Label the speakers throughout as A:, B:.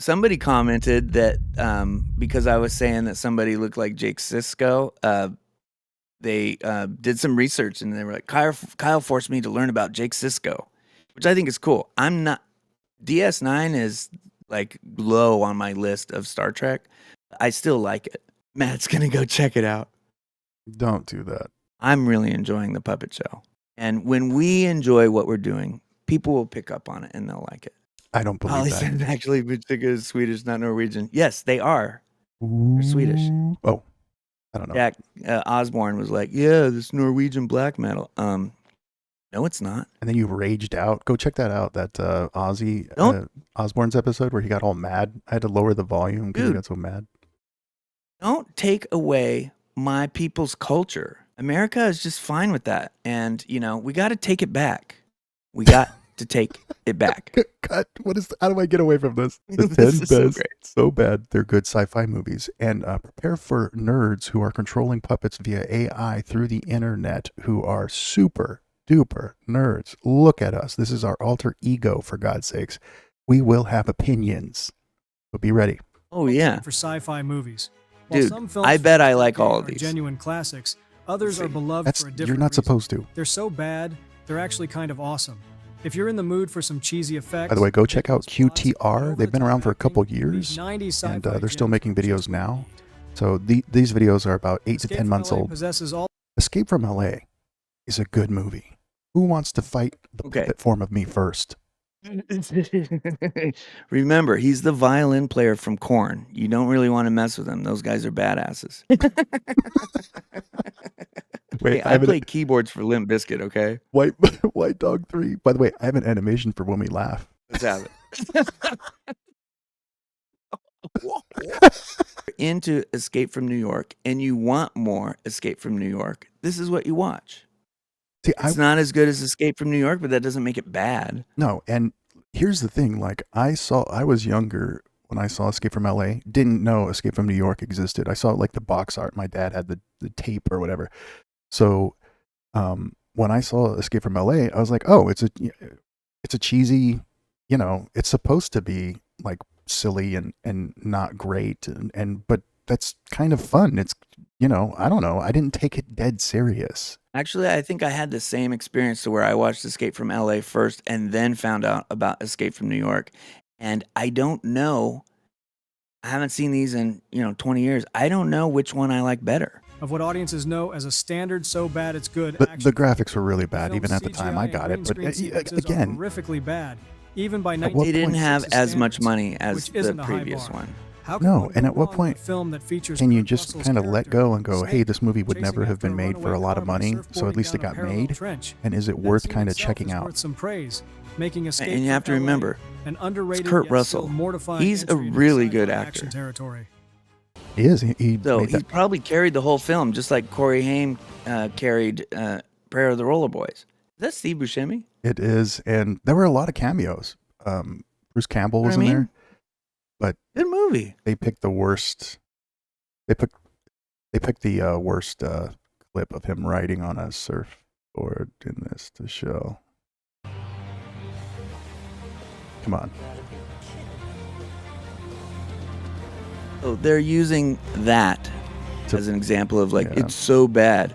A: Somebody commented that because I was saying that somebody looked like Jake Sisko, they did some research and they were like, Kyle forced me to learn about Jake Sisko, which I think is cool. I'm not, DS9 is like low on my list of Star Trek. I still like it. Matt's going to go check it out.
B: Don't do that.
A: I'm really enjoying the puppet show. And when we enjoy what we're doing, people will pick up on it and they'll like it.
B: I don't believe
A: Holly
B: that.
A: said actually Butchika is Swedish, not Norwegian. Yes, they are. They're Swedish.
B: Oh, I don't know.
A: Jack Osborne was like, yeah, this Norwegian black metal. No, it's not.
B: And then you raged out. Go check that out. That Ozzy Osbourne's episode where he got all mad. I had to lower the volume because he got so mad.
A: Don't take away my people's culture. America is just fine with that. And, you know, we got to take it back. We got to take it back.
B: Cut. How do I get away from this? The 10
A: This is so
B: best,
A: great.
B: so bad, they're good sci-fi movies. And prepare for nerds who are controlling puppets via AI through the internet who are super duper nerds. Look at us. This is our alter ego, for God's sakes. We will have opinions. So be ready.
A: Oh, yeah.
C: For sci-fi movies. While
A: Dude,
C: some films
A: I bet I like all of these.
C: Genuine classics. Others are beloved for a different
B: You're not
C: reason.
B: supposed to.
C: They're so bad, they're actually kind of awesome. If you're in the mood for some cheesy effects...
B: By the way, go check out QTR. They've been around for a couple years, and they're still making videos now. So these videos are about 8 to 10 months old. Escape from LA is a good movie. Who wants to fight the puppet form of me first?
A: Remember, he's the violin player from Korn. You don't really want to mess with him. Those guys are badasses.
B: Wait,
A: hey, I play keyboards for Limp Bizkit, okay?
B: White Dog 3. By the way, I have an animation for when we laugh.
A: Let's have it. Into Escape from New York, and you want more Escape from New York, this is what you watch. See, it's not as good as Escape from New York, but that doesn't make it bad.
B: No, and here's the thing. Like, I was younger when I saw Escape from LA. Didn't know Escape from New York existed. I saw like the box art. My dad had the tape or whatever. So when I saw Escape from LA, I was like, oh, it's a cheesy, you know, it's supposed to be like silly and not great. But that's kind of fun. It's, you know, I don't know. I didn't take it dead serious.
A: Actually, I think I had the same experience to where I watched Escape from LA first and then found out about Escape from New York. And I don't know. I haven't seen these in, 20 years. I don't know which one I like better.
C: Of what audiences know as a standard so bad it's good.
B: The graphics were really bad, even at the time I got it. But again,
C: horrifically bad. Even by
A: they didn't have as much money as the previous one.
B: No, and at what point can you just kind of let go and go, hey, this movie would never have been made for a lot of money, so at least it got made? And is it worth kind of checking out?
A: And you have to remember, it's Kurt Russell. He's a really good actor.
B: He is.
A: He probably carried the whole film, just like Corey Haim carried Prayer of the Roller Boys. Is that Steve Buscemi?
B: It is, and there were a lot of cameos. Bruce Campbell was in there. But
A: good movie.
B: They picked the worst. They picked the worst clip of him riding on a surfboard in this to show. Come on.
A: Oh, they're using that as an example of like it's so bad.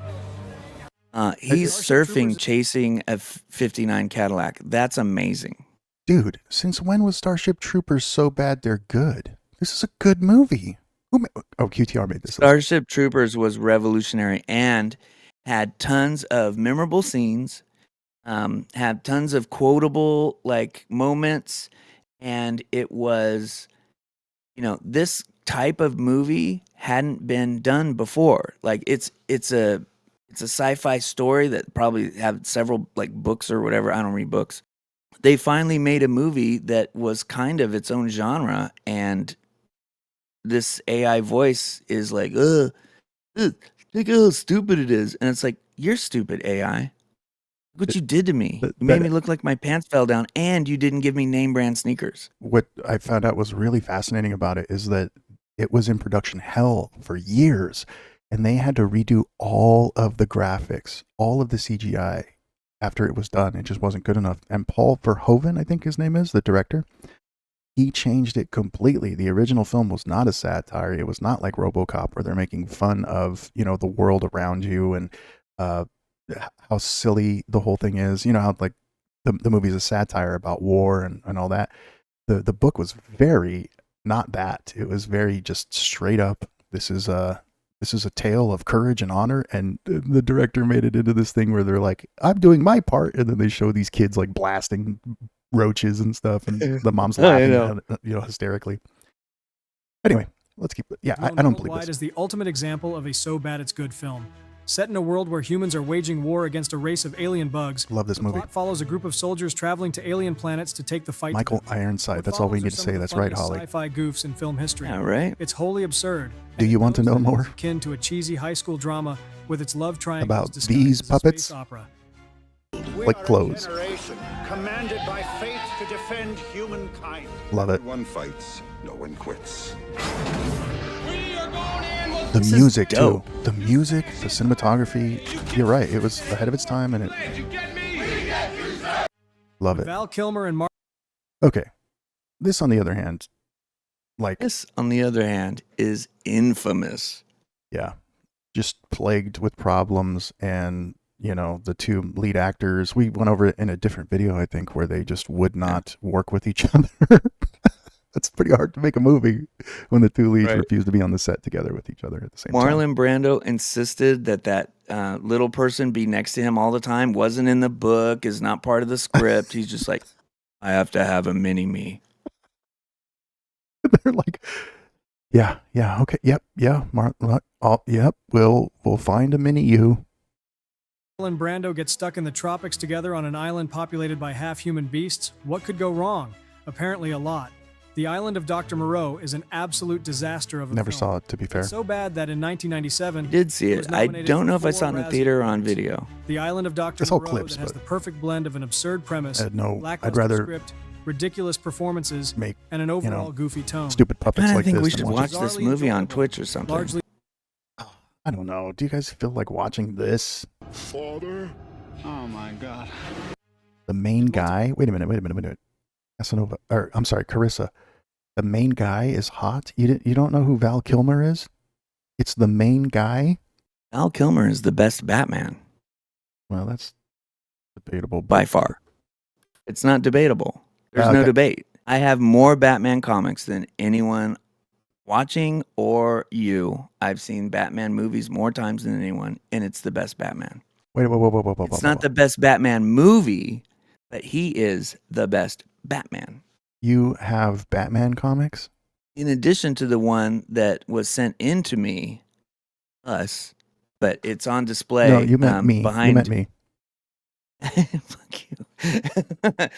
A: He's surfing, chasing a '59 Cadillac. That's amazing.
B: Dude, since when was Starship Troopers so bad they're good? This is a good movie. QTR made this.
A: Starship Troopers was revolutionary and had tons of memorable scenes, had tons of quotable like moments, and it was, this type of movie hadn't been done before. Like it's a sci-fi story that probably have several like books or whatever. I don't read books. They finally made a movie that was kind of its own genre, and this AI voice is like, look how stupid it is. And it's like, you're stupid, AI. Look what you did to me. You made me look like my pants fell down, and you didn't give me name brand sneakers.
B: What I found out was really fascinating about it is that it was in production hell for years, and they had to redo all of the graphics, all of the CGI. After it was done, it just wasn't good enough. And Paul Verhoeven, I think his name is, the director, he changed it completely. The original film was not a satire. It was not like RoboCop where they're making fun of, the world around you and uh, how silly the whole thing is. You know how like the movie's a satire about war and all that. The book was very not that. It was very just straight up. This is a tale of courage and honor. And the director made it into this thing where they're like, I'm doing my part, and then they show these kids like blasting roaches and stuff, and the mom's laughing, hysterically. Anyway, let's keep it. Yeah, I don't believe this.
C: Is the ultimate example of a so bad it's good film. Set in a world where humans are waging war against a race of alien bugs.
B: Love this movie.
C: The plot follows a group of soldiers traveling to alien planets to take the fight.
B: Michael Ironside. That's all we need to say. That's right, Holly.
C: Sci-fi goofs in film history.
A: Yeah, right.
C: It's wholly absurd.
B: Do you want to know more?
C: Akin to a cheesy high school drama with its love triangle
B: about these puppets?
C: Opera.
B: Like clothes.
D: Commanded by fate to defend humankind.
B: Love it.
E: One fights, no one quits.
B: The music too. The music, the cinematography. You're right. It was ahead of its time, and it. Love it.
C: Val Kilmer and Mark.
B: Okay, this on the other hand,
A: this on the other hand is infamous.
B: Yeah, just plagued with problems, and the two lead actors. We went over it in a different video, I think, where they just would not work with each other. That's pretty hard to make a movie when the two leads refuse to be on the set together with each other at the same time.
A: Marlon Brando insisted that little person be next to him all the time. Wasn't in the book, is not part of the script. He's just like, I have to have a mini-me.
B: They're like, yeah, okay, yep, yeah, yep, we'll find a mini you.
C: Marlon Brando gets stuck in the tropics together on an island populated by half-human beasts. What could go wrong? Apparently a lot. The Island of Dr. Moreau is an absolute disaster of a
B: Never
C: film.
B: saw it, to be fair.
C: It's so bad that in 1997,
A: I did see it. I don't know if I saw it in the theater or on video.
C: The Island of Dr.
B: It's all
C: Moreau
B: clips,
C: that has
B: but
C: the perfect blend of an absurd premise,
B: I'd rather
C: script, ridiculous performances,
B: make
C: and an overall goofy tone.
B: stupid puppets
A: I
B: like
A: think
B: this.
A: we should watch this movie on Twitch or something.
C: Largely
B: I don't know. Do you guys feel like watching this?
E: Father?
D: Oh my God.
B: The main guy. Wait a minute. Casanova, or I'm sorry, Carissa. The main guy is hot. You don't know who Val Kilmer is? It's the main guy.
A: Val Kilmer is the best Batman.
B: Well, that's debatable.
A: By far. It's not debatable. There's no debate. I have more Batman comics than anyone watching or you. I've seen Batman movies more times than anyone, and it's the best Batman.
B: Wait, whoa.
A: It's not the best Batman movie, but he is the best Batman.
B: You have Batman comics?
A: In addition to the one that was sent in to me, but it's on display.
B: No, you meant me.
A: Behind...
B: You meant me.
A: Fuck you.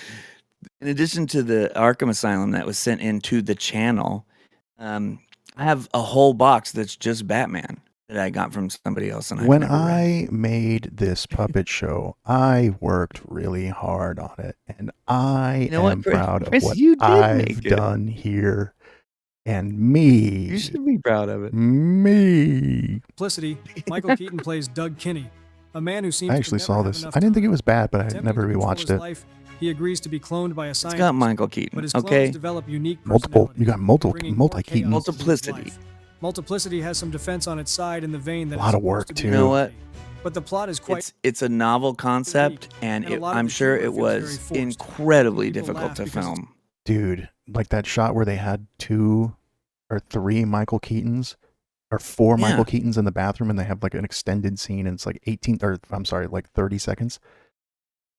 A: In addition to the Arkham Asylum that was sent into the channel, I have a whole box that's just Batman that I got from somebody else. And
B: when I made this puppet show, I worked really hard on it, and I am proud of what I've done here. And me.
A: You should be proud of it.
B: Me.
C: Multiplicity, Michael Keaton plays Doug Kinney, a man who seems
B: I actually saw this. I didn't think it was bad, but I never rewatched it.
C: Life, he agrees to be cloned by a scientist.
A: It's got Michael Keaton.
C: But his clones develop unique
B: You got multi-Keaton.
A: Multiplicity.
C: Multiplicity has some defense on its side in the vein that
B: a lot of work too.
A: You know what?
C: But the plot is quite.
A: It's a novel concept, and I'm sure it was incredibly difficult to film.
B: Dude, like that shot where they had 2 or 3 Michael Keatons, or 4 Michael Keatons in the bathroom, and they have like an extended scene, and it's like 30 seconds.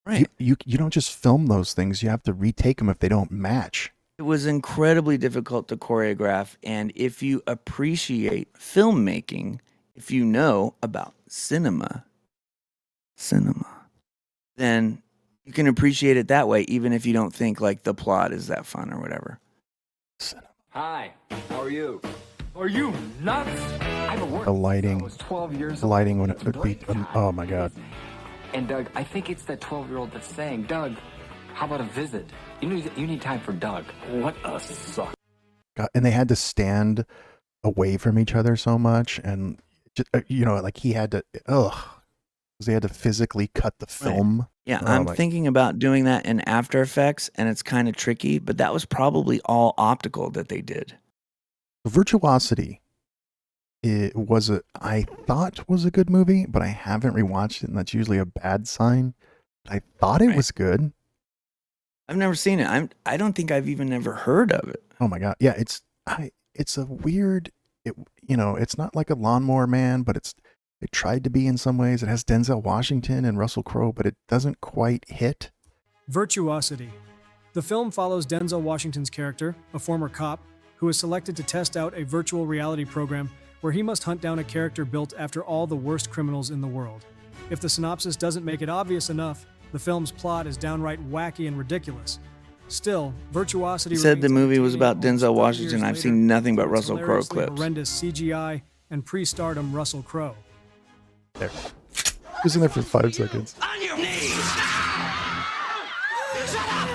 A: Right.
B: You don't just film those things. You have to retake them if they don't match.
A: It was incredibly difficult to choreograph, and if you appreciate filmmaking, if you know about cinema, then you can appreciate it that way, even if you don't think like the plot is that fun or whatever.
F: Hi, how are you? Are you nuts? I've been working
B: the lighting,
F: since I was 12 years
B: the lighting
F: old.
B: when it would be, oh my God.
F: And Doug, I think it's that 12-year-old that's saying, Doug, how about a visit? You need time for Doug. What a suck.
B: God, and they had to stand away from each other so much, and just, like he had to, Because they had to physically cut the film.
A: Yeah,
B: Oh,
A: I'm
B: my-
A: thinking about doing that in After Effects, and it's kind of tricky, but that was probably all optical that they did.
B: Virtuosity. I thought was a good movie, but I haven't rewatched it, and that's usually a bad sign. I thought it
A: Right.
B: was good.
A: I've never seen it. I don't think I've even ever heard of it.
B: Oh my god, yeah, it's a weird. It's not like a Lawnmower Man, but it tried to be in some ways. It has Denzel Washington and Russell Crowe, but it doesn't quite hit.
C: Virtuosity. The film follows Denzel Washington's character, a former cop, who is selected to test out a virtual reality program where he must hunt down a character built after all the worst criminals in the world. If the synopsis doesn't make it obvious enough, the film's plot is downright wacky and ridiculous. Still, Virtuosity
A: You said the
C: remains
A: movie was
C: entertaining
A: about
C: almost
A: Denzel
C: 30
A: Washington.
C: years
A: I've
C: later
A: seen nothing but
C: through its
A: Russell Crowe
C: hilariously
A: clips.
C: horrendous CGI and pre-stardom Russell Crowe.
B: There, he was in there for 5 seconds.
G: On your knees! Shut up!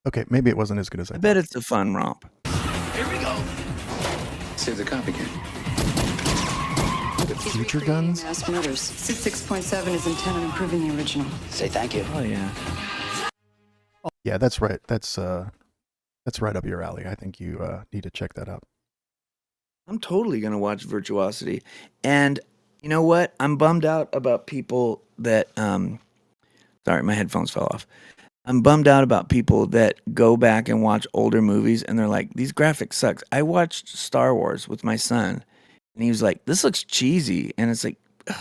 B: Okay, maybe it wasn't as good as I
A: I
B: thought.
A: bet it's a fun romp.
G: Here we go.
F: Save the copycat.
B: Future Guns.
H: Mass murders. 6.7 is intent on improving the original.
G: Say thank you.
A: Oh yeah.
B: Yeah, that's right. That's right up your alley. I think you need to check that out.
A: I'm totally gonna watch Virtuosity. And you know what? I'm bummed out about people that sorry, my headphones fell off. I'm bummed out about people that go back and watch older movies and they're like, these graphics sucks. I watched Star Wars with my son and he was like, this looks cheesy. And it's like, ugh,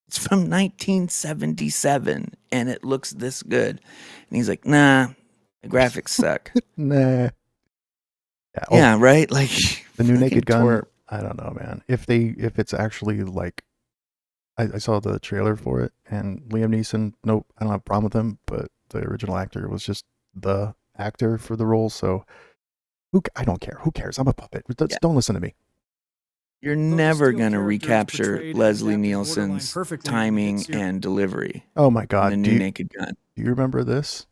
A: it's from 1977 and it looks this good. And he's like, nah, the graphics suck.
B: Nah. Yeah,
A: Yeah, right? Like
B: the new
A: fucking
B: Naked Gun.
A: twerp.
B: I don't know, man. If it's actually like, I saw the trailer for it, and Liam Neeson. Nope, I don't have a problem with him, but the original actor was just the actor for the role. So, I don't care. Who cares? I'm a puppet. Don't listen to me.
A: You're
C: Those
A: never
C: steel
A: going to
C: characters
A: recapture
C: portrayed and
A: Leslie
C: adapted
A: Nielsen's
C: borderline perfectly in
A: timing
C: the series.
A: and delivery
B: Oh my
A: in
B: god!
A: the
B: Do
A: new
B: you,
A: Naked Gun.
B: do you remember this?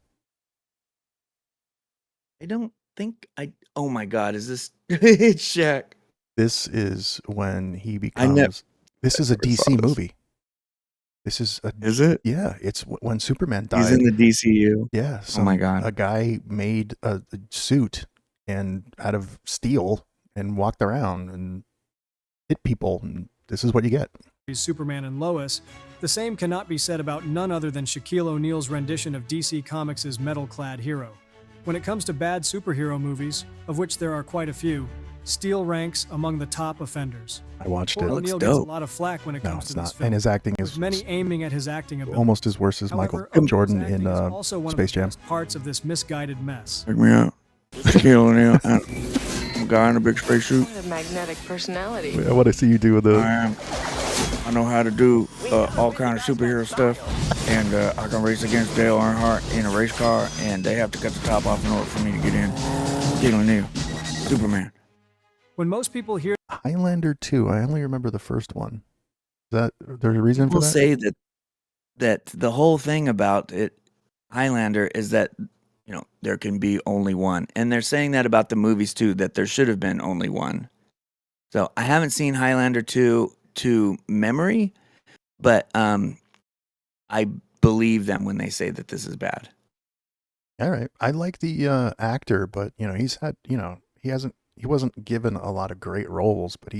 A: I don't think I. Oh my God, is this it's Shaq?
B: This is when he
A: I never-
B: becomes. This is a
A: never saw
B: DC
A: this.
B: movie. This is a
A: Is it?
B: yeah. It's when Superman died.
A: He's in the DCU.
B: Yeah.
A: Oh my God.
B: A guy made a suit and out of steel and walked around and hit people. And this is what you get.
C: Superman and Lois, the same cannot be said about none other than Shaquille O'Neal's rendition of DC Comics' metal-clad hero. When it comes to bad superhero movies, of which there are quite a few, Steel ranks among the top offenders.
B: I watched
C: Poor
B: it.
C: O'Neal
A: looks
C: gets a
A: dope.
C: lot of flack when it
B: No,
C: comes
B: it's
C: to this
B: not.
C: film,
B: And his acting
C: with
B: is
C: many aiming at his acting ability.
B: almost as worse as Michael
C: However, O'Neal's
B: Jordan
C: acting
B: in
C: is also one
B: Space
C: of the
B: Jam.
C: best parts of this misguided mess.
A: Check me out. Shaquille O'Neal. I'm a guy in a big spacesuit.
I: What a magnetic personality.
B: I want to see you do the.
A: I know how to do all kind of superhero stuff, and I can race against Dale Earnhardt in a race car, and they have to cut the top off in order for me to get in. Shaquille O'Neal, Superman.
C: When most people hear
B: Highlander 2. I only remember the first one. Is that there's a reason for
A: People
B: that?
A: say that the whole thing about it, Highlander, is that there can be only one, and they're saying that about the movies too, that there should have been only one. So I haven't seen Highlander 2 to memory, but I believe them when they say that this is bad.
B: All right. I like the actor, but he's had he wasn't given a lot of great roles, but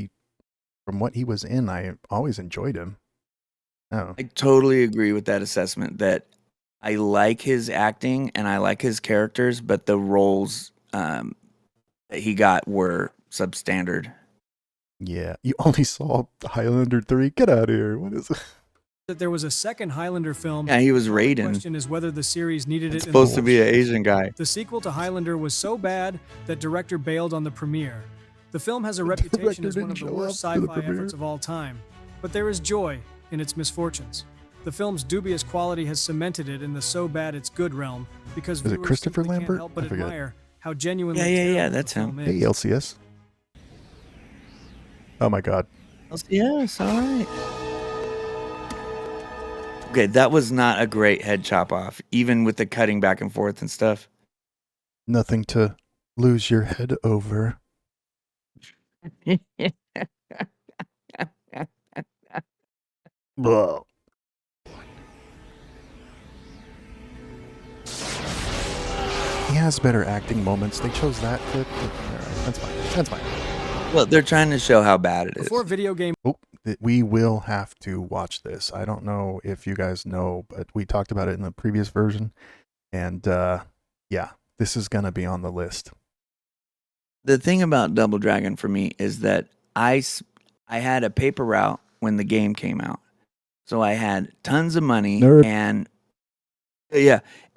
B: from what he was in, I always enjoyed him. Oh,
A: I totally agree with that assessment that I like his acting and I like his characters, but the roles that he got were substandard.
B: yeah. You only saw Highlander 3. Get out of here. What is it?
C: that there was a second Highlander film,
A: Yeah, he was
C: the
A: Raiden.
C: question is whether the series needed
A: It's
C: it.
A: supposed to be an Asian guy.
C: The sequel to Highlander was so bad that director bailed on the premiere. The film has a reputation as one of the
B: didn't show
C: worst
B: up to the
C: sci-fi
B: premiere.
C: efforts of all time, but there is joy in its misfortunes. The film's dubious quality has cemented it in the so bad it's good realm because
B: Is it
C: viewers
B: Christopher
C: simply can't
B: Lambert?
C: help but
B: I forget.
C: admire how genuinely
A: Yeah,
C: terrible
A: that's
C: the
A: him.
C: film
B: Hey,
C: is.
B: LCS. Oh my God.
A: Yes, all right. Okay, that was not a great head chop off, even with the cutting back and forth and stuff.
B: Nothing to lose your head over. Blah. He has better acting moments. They chose that clip. All right, that's fine. That's fine.
A: Well, they're trying to show how bad it is.
C: Before video game
B: Oh, we will have to watch this. I don't know if you guys know, but we talked about it in the previous version. And yeah, this is going to be on the list.
A: The thing about Double Dragon for me is that I had a paper route when the game came out. So I had tons of money
B: Nerd.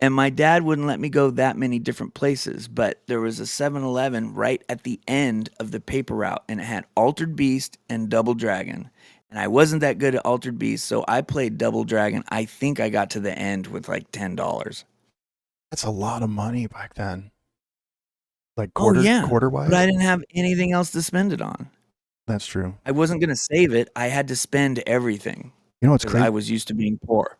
A: and my dad wouldn't let me go that many different places, but there was a 7-Eleven right at the end of the paper route and it had Altered Beast and Double Dragon. And I wasn't that good at Altered Beast, so I played Double Dragon. I think I got to the end with like $10.
B: That's a lot of money back then. Like quarter wise.
A: But I didn't have anything else to spend it on.
B: That's true.
A: I wasn't going to save it. I had to spend everything.
B: You know what's
A: 'cause
B: crazy?
A: I was used to being poor.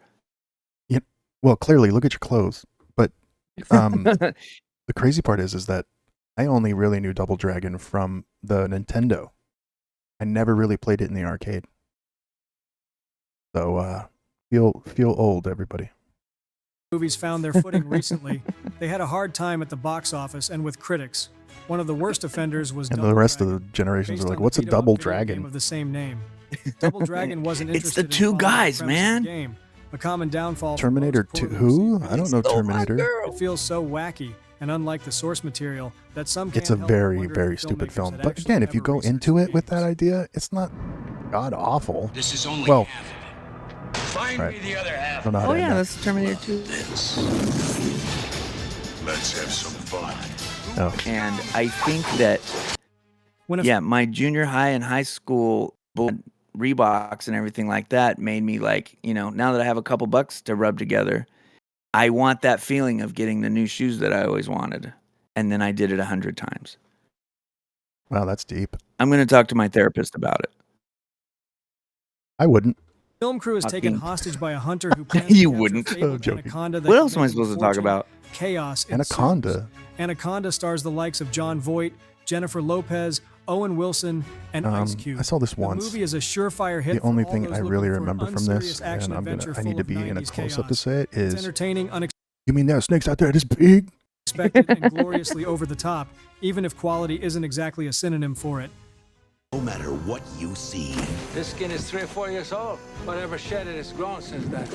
B: Well, clearly, look at your clothes. But the crazy part is that I only really knew Double Dragon from the Nintendo. I never really played it in the arcade. So feel old, everybody.
C: movies found their footing recently, they had a hard time at the box office and with critics. One of the worst offenders was
B: And
C: Double
B: the rest
C: Dragon,
B: of the generations
C: based
B: are like,
C: on
B: what's a
C: the beat 'em up
B: Double
C: video game
B: Dragon?
C: of the same name. Double Dragon wasn't
A: It's
C: interested
A: the two
C: in following
A: guys,
C: the premise of
A: man.
C: the game. A common downfall for
B: Terminator
C: most
B: 2?
C: poorly
B: Who?
C: received
B: I don't know
A: Stole my
B: Terminator.
A: girl.
C: It feels so wacky and unlike the source material that some
B: It's a
C: can't help but
B: very,
C: wonder if
B: very
C: the
B: stupid
C: filmmakers
B: film.
C: had
B: But
C: actually
B: again, if you
C: ever
B: go
C: researched
B: into
C: the
B: it with that
C: games.
B: idea, it's not god awful.
G: This is only
B: Well,
G: half of it. Find
B: right.
G: me the other half.
B: I don't know how
A: Oh
B: to
A: yeah,
B: end
A: that's Terminator 2.
E: Let's have some fun.
B: that. Oh.
A: And I think that my junior high and high school Reeboks and everything like that made me like, now that I have a couple bucks to rub together, I want that feeling of getting the new shoes that I always wanted. And then I did it 100 times.
B: Wow, that's deep.
A: I'm going to talk to my therapist about it.
B: I wouldn't.
C: Film crew is taken
A: Fucking-
C: hostage by a hunter who plans
A: You
C: to capture
A: wouldn't.
C: fabled
B: I'm joking.
C: Anaconda that
A: What
C: can
A: else am I
C: make him
A: supposed to talk
C: fortune.
A: about?
C: Chaos ensues.
B: Anaconda.
C: Anaconda stars the likes of John Voight, Jennifer Lopez, Owen Wilson, and Ice Cube.
B: I saw this
C: The
B: once.
C: movie is a surefire hit.
B: The only
C: for all
B: thing
C: those
B: I
C: looking
B: really
C: for an
B: remember from
C: unserious
B: this,
C: action
B: and
C: adventure
B: I need
C: full
B: to
C: of
B: be in a
C: 90s
B: close-up to
C: chaos.
B: say it,
C: It's
B: is,
C: entertaining,
B: you mean there are snakes out there this big?
C: unexpected, and gloriously over the top, even if quality isn't exactly a synonym for it.
G: No matter what you see,
J: This skin is 3 or 4 years old. Whatever shed it has grown since then.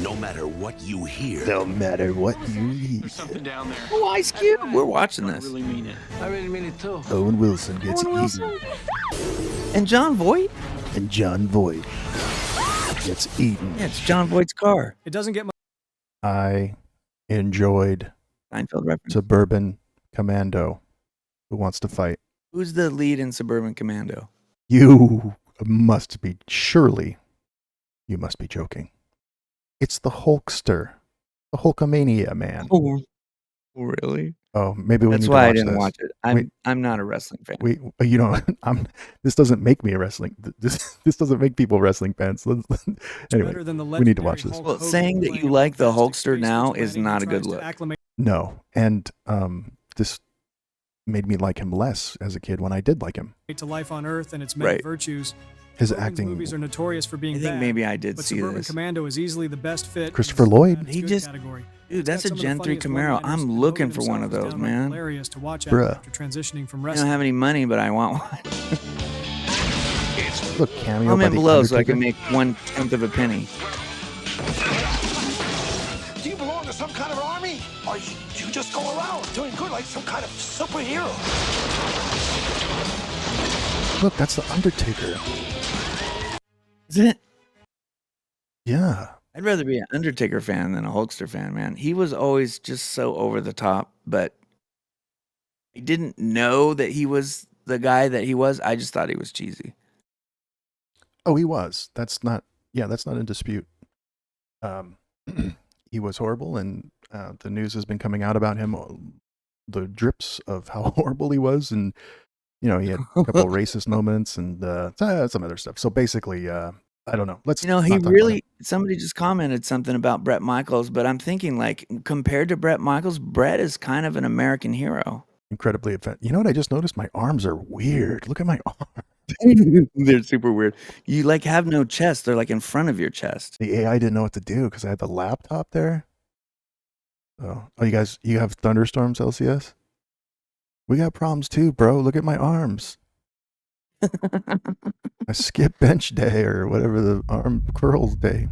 G: no matter what you hear,
B: No matter what you eat.
J: Something down there.
A: Oh, Ice Cube. We're watching this.
J: mean it. I really mean it too.
B: Owen Wilson gets
A: Owen
B: eaten.
A: Wilson? And John Voight?
B: And John Voight gets eaten.
A: Yeah, it's John Voight's car.
C: It doesn't get much.
B: I enjoyed
A: Seinfeld reference.
B: Suburban Commando. Who wants to fight?
A: Who's the lead in Suburban Commando?
B: You must be, surely, you must be joking. It's the Hulkster. The Hulkamania man.
A: Oh, really?
B: Oh, maybe we
A: That's
B: need
A: why I
B: to watch
A: didn't
B: this.
A: watch it. I'm not a wrestling fan.
B: You know, this doesn't make me a wrestling. This doesn't make people wrestling fans. Anyway,
C: better than the
B: we need to watch
C: legendary
B: this.
C: Hulk
A: Well, saying that
C: Hogan
A: you
C: playing
A: like the
C: fantastic
A: Hulkster
C: space
A: now
C: vigilante
A: is
C: who
A: not a
C: tries
A: good
C: to
A: look.
C: acclimate
B: No, and this made me like him less as a kid when I did like him.
C: to life on Earth and its many
A: Right.
C: virtues.
B: His
C: Hogan's
B: acting.
C: movies are notorious for being
A: I think
C: bad,
A: maybe I did
C: but
A: see
C: Suburban
A: this.
C: Commando is easily the best fit. in
B: Christopher
C: the
B: Lloyd?
C: bad,
A: He
C: good
A: just-
C: category.
A: Dude,
C: It's
A: that's
C: got
A: a
C: some of the
A: Gen 3
C: funniest
A: Camaro.
C: one-liners,
A: I'm
C: and
A: looking
C: Hogan
A: for one
C: himself
A: of
C: is
A: those,
C: downright
A: man.
C: Hilarious to watch
B: Bruh.
C: after transitioning from
A: I
C: wrestling.
A: don't have any money, but I want one.
B: Look, cameo
A: I'm
B: by
A: in
B: the
A: below so I
B: Undertaker.
A: can make 1/10 of a penny.
E: Do you belong to some kind of army? Or you just go around doing good like some kind of superhero?
B: Look, that's the Undertaker.
A: Is it?
B: Yeah.
A: I'd rather be an Undertaker fan than a Hulkster fan, man. He was always just so over the top, but I didn't know that he was the guy that he was. I just thought he was cheesy.
B: Oh, he was. That's not in dispute. He was horrible, and the news has been coming out about him, the drips of how horrible he was, and he had a couple of racist moments and some other stuff. So basically, I don't know. Let's
A: He
B: not talk about
A: really,
B: it.
A: somebody just commented something about Bret Michaels, but I'm thinking like compared to Bret Michaels, Bret is kind of an American hero.
B: Incredibly offensive. You know what I just noticed? My arms are weird. Look at my arm.
A: They're super weird. You like have no chest. They're like in front of your chest.
B: The AI didn't know what to do because I had the laptop there. Oh, you guys, you have thunderstorms, LCS? We got problems too, bro. Look at my arms. I skipped bench day or whatever the arm curls day.